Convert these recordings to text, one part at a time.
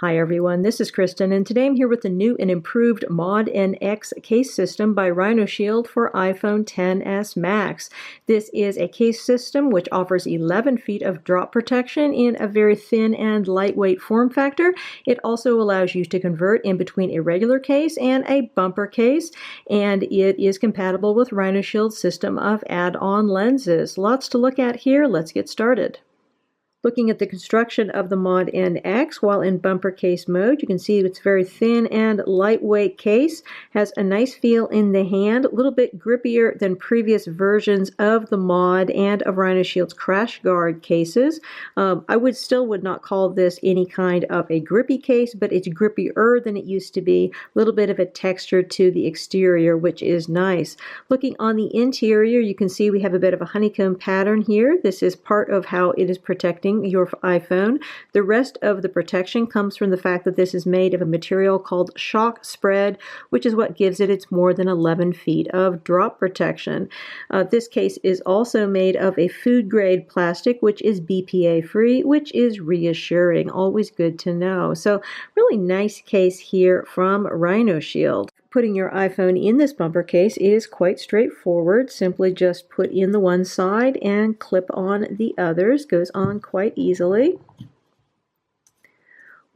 Hi everyone, this is Kristen, and today I'm here with the new and improved Mod NX case system by RhinoShield for iPhone XS Max. This is a case system which offers 11 feet of drop protection in a very thin and lightweight form factor. It also allows you to convert in between a regular case and a bumper case, and it is compatible with RhinoShield's system of add-on lenses. Lots to look at here. Let's get started. Looking at the construction of the Mod NX while in bumper case mode, you can see it's very thin and lightweight case, has a nice feel in the hand, a little bit grippier than previous versions of the Mod and of RhinoShield's CrashGuard cases. I would not call this any kind of a grippy case, but it's grippier than it used to be. A little bit of a texture to the exterior, which is nice. Looking on the interior, you can see we have a bit of a honeycomb pattern here. This is part of how it is protecting your iPhone. The rest of the protection comes from the fact that this is made of a material called shock spread, which is what gives it its more than 11 feet of drop protection. This case is also made of a food grade plastic, which is BPA free, which is reassuring. Always good to know. So really nice case here from RhinoShield. Putting your iPhone in this bumper case is quite straightforward. Simply just put in the one side and clip on the others. Goes on quite easily.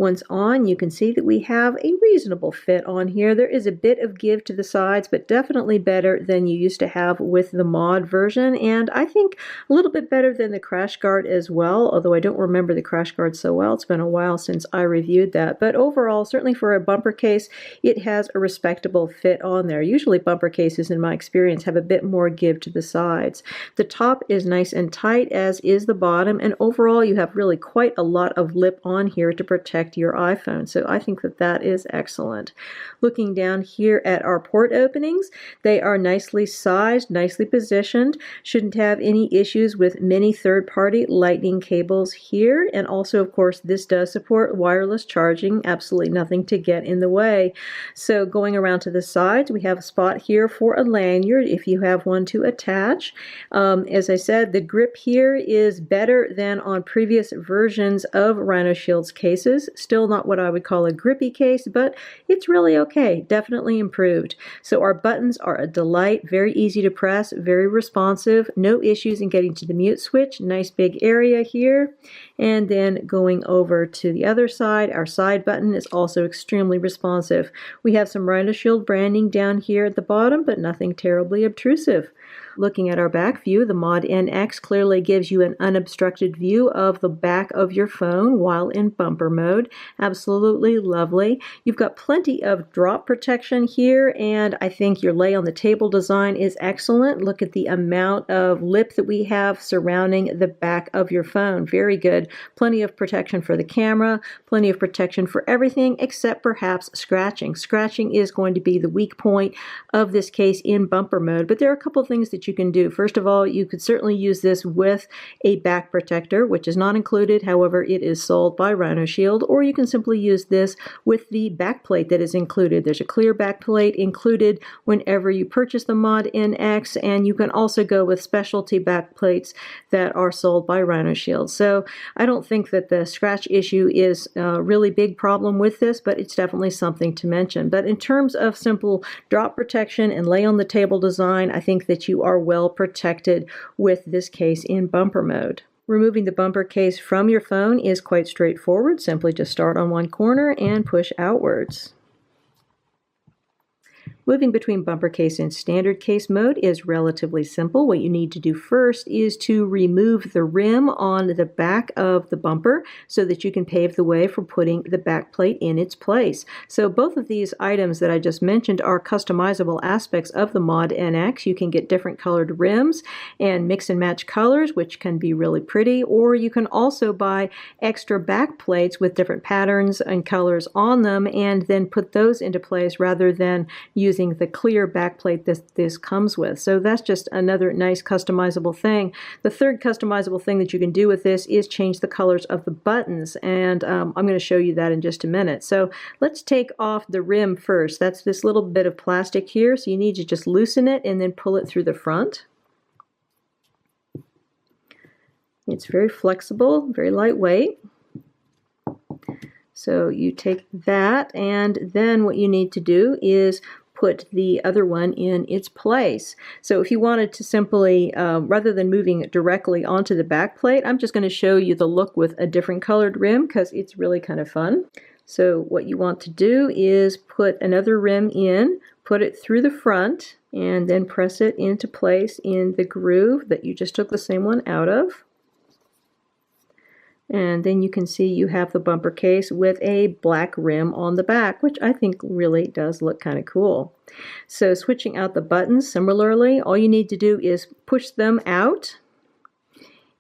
Once on, you can see that we have a reasonable fit on here. There is a bit of give to the sides, but definitely better than you used to have with the Mod version, and I think a little bit better than the CrashGuard as well, although I don't remember the CrashGuard so well. It's been a while since I reviewed that, but overall, certainly for a bumper case, it has a respectable fit on there. Usually bumper cases, in my experience, have a bit more give to the sides. The top is nice and tight, as is the bottom, and overall, you have really quite a lot of lip on here to protect your iPhone. So I think that that is excellent. Looking down here at our port openings, they are nicely sized, nicely positioned. Shouldn't have any issues with many third-party lightning cables here. And also, of course, this does support wireless charging. Absolutely nothing to get in the way. So going around to the sides, we have a spot here for a lanyard if you have one to attach. As I said, the grip here is better than on previous versions of RhinoShield's cases. Still not what I would call a grippy case, but it's really okay. Definitely improved. So our buttons are a delight, very easy to press, very responsive, no issues in getting to the mute switch. Nice big area here. And then going over to the other side, our side button is also extremely responsive. We have some RhinoShield branding down here at the bottom, but nothing terribly obtrusive. Looking at our back view, the Mod NX clearly gives you an unobstructed view of the back of your phone while in bumper mode. Absolutely lovely. You've got plenty of drop protection here, and I think your lay on the table design is excellent. Look at the amount of lip that we have surrounding the back of your phone. Very good. Plenty of protection for the camera, plenty of protection for everything except perhaps scratching. Scratching is going to be the weak point of this case in bumper mode, but there are a couple of things that you can do. First of all, you could certainly use this with a back protector, which is not included. However, it is sold by RhinoShield, or you can simply use this with the backplate that is included. There's a clear backplate included whenever you purchase the Mod NX, and you can also go with specialty backplates that are sold by RhinoShield. So I don't think that the scratch issue is a really big problem with this, but it's definitely something to mention. But in terms of simple drop protection and lay on the table design, I think that you are well protected with this case in bumper mode. Removing the bumper case from your phone is quite straightforward. Simply just start on one corner and push outwards. Moving between bumper case and standard case mode is relatively simple. What you need to do first is to remove the rim on the back of the bumper so that you can pave the way for putting the back plate in its place. So both of these items that I just mentioned are customizable aspects of the Mod NX. You can get different colored rims and mix and match colors, which can be really pretty, or you can also buy extra back plates with different patterns and colors on them and then put those into place rather than using the clear backplate this comes with. So that's just another nice customizable thing. The third customizable thing that you can do with this is change the colors of the buttons, and I'm going to show you that in just a minute. So let's take off the rim first. That's this little bit of plastic here, so you need to just loosen it and then pull it through the front. It's very flexible, very lightweight. So you take that, and then what you need to do is put the other one in its place. So if you wanted to simply, rather than moving it directly onto the back plate, I'm just going to show you the look with a different colored rim because it's really kind of fun. So what you want to do is put another rim in, put it through the front, and then press it into place in the groove that you just took the same one out of. And then you can see you have the bumper case with a black rim on the back, which I think really does look kind of cool. So switching out the buttons, similarly, all you need to do is push them out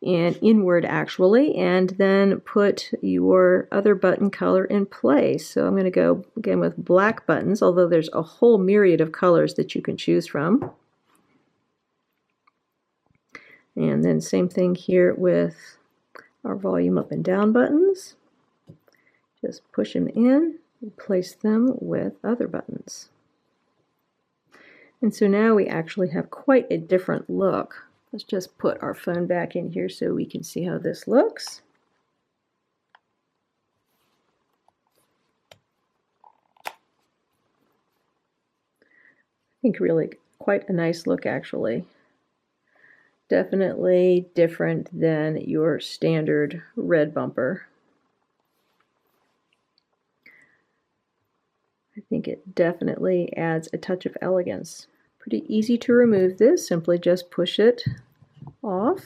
and inward actually, and then put your other button color in place. So I'm going to go again with black buttons, although there's a whole myriad of colors that you can choose from. And then same thing here with our volume up and down buttons. Just push them in, replace them with other buttons. And so now we actually have quite a different look. Let's just put our phone back in here so we can see how this looks. I think really quite a nice look actually. Definitely different than your standard red bumper. I think it definitely adds a touch of elegance. Pretty easy to remove this, simply just push it off.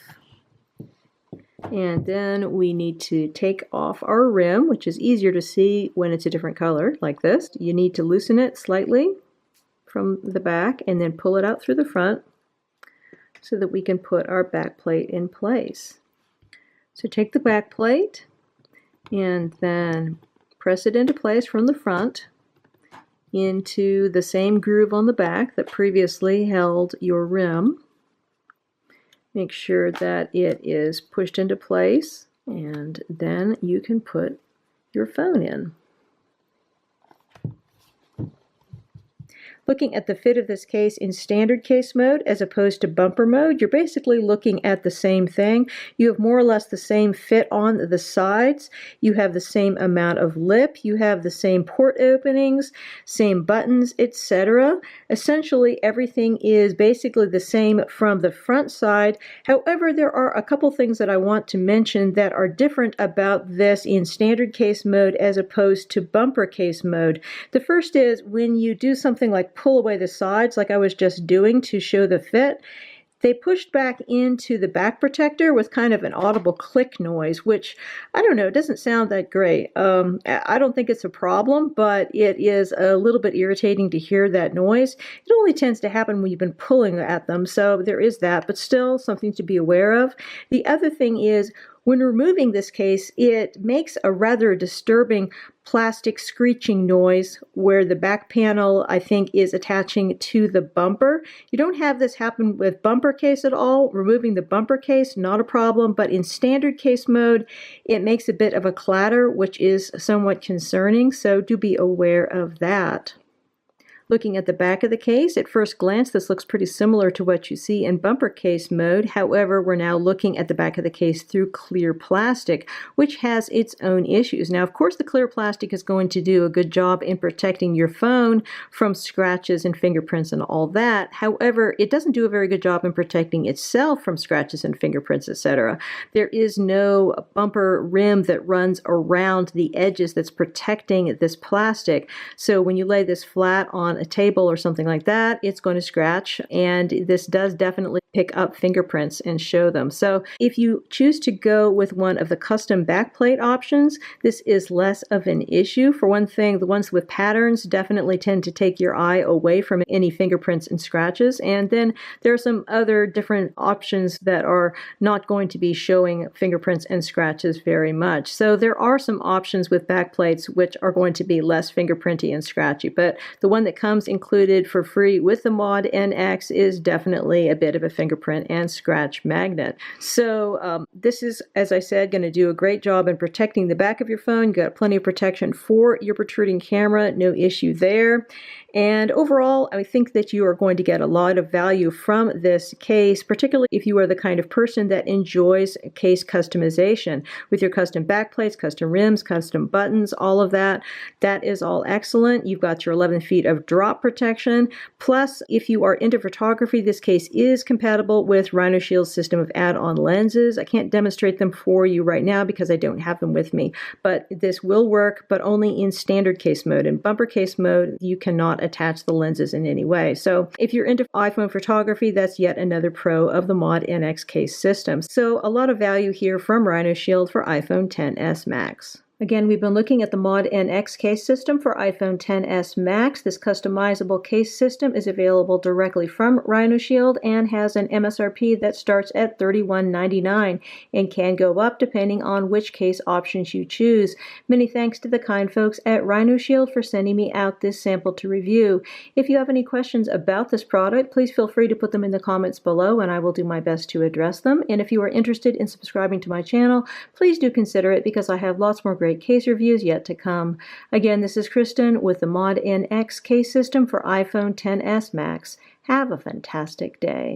And then we need to take off our rim, which is easier to see when it's a different color, like this. You need to loosen it slightly from the back and then pull it out through the front, so that we can put our back plate in place. So take the back plate and then press it into place from the front into the same groove on the back that previously held your rim. Make sure that it is pushed into place, and then you can put your phone in. Looking at the fit of this case in standard case mode as opposed to bumper mode, you're basically looking at the same thing. You have more or less the same fit on the sides. You have the same amount of lip. You have the same port openings, same buttons, etc. Essentially, everything is basically the same from the front side. However, there are a couple things that I want to mention that are different about this in standard case mode as opposed to bumper case mode. The first is when you do something like pull away the sides like I was just doing to show the fit, they pushed back into the back protector with kind of an audible click noise, which, I don't know, it doesn't sound that great. I don't think it's a problem, but it is a little bit irritating to hear that noise. It only tends to happen when you've been pulling at them, so there is that, but still something to be aware of. The other thing is, when removing this case, it makes a rather disturbing plastic screeching noise where the back panel, I think, is attaching to the bumper. You don't have this happen with bumper case at all. Removing the bumper case, not a problem, but in standard case mode, it makes a bit of a clatter, which is somewhat concerning, so do be aware of that. Looking at the back of the case, at first glance, this looks pretty similar to what you see in bumper case mode. However, we're now looking at the back of the case through clear plastic, which has its own issues. Now, of course, the clear plastic is going to do a good job in protecting your phone from scratches and fingerprints and all that. However, it doesn't do a very good job in protecting itself from scratches and fingerprints, etc. There is no bumper rim that runs around the edges that's protecting this plastic. So when you lay this flat on a table or something like that, it's going to scratch, and this does definitely pick up fingerprints and show them. So if you choose to go with one of the custom backplate options, this is less of an issue. For one thing, the ones with patterns definitely tend to take your eye away from any fingerprints and scratches, and then there are some other different options that are not going to be showing fingerprints and scratches very much. So there are some options with backplates which are going to be less fingerprinty and scratchy, but the one that comes included for free with the Mod NX is definitely a bit of a fingerprint and scratch magnet. So this is, as I said, going to do a great job in protecting the back of your phone. You've got plenty of protection for your protruding camera, no issue there. And overall, I think that you are going to get a lot of value from this case, particularly if you are the kind of person that enjoys case customization with your custom backplates, custom rims, custom buttons, all of that. That is all excellent. You've got your 11 feet of drop protection. Plus, if you are into photography, this case is compatible with RhinoShield's system of add-on lenses. I can't demonstrate them for you right now because I don't have them with me, but this will work, but only in standard case mode. In bumper case mode, you cannot attach the lenses in any way. So if you're into iPhone photography, that's yet another pro of the Mod NX case system. So a lot of value here from RhinoShield for iPhone XS Max. Again, we've been looking at the Mod NX case system for iPhone XS Max. This customizable case system is available directly from RhinoShield and has an MSRP that starts at $31.99 and can go up depending on which case options you choose. Many thanks to the kind folks at RhinoShield for sending me out this sample to review. If you have any questions about this product, please feel free to put them in the comments below and I will do my best to address them. And if you are interested in subscribing to my channel, please do consider it because I have lots more great case reviews yet to come. Again, this is Kristen with the Mod NX case system for iPhone XS Max. Have a fantastic day.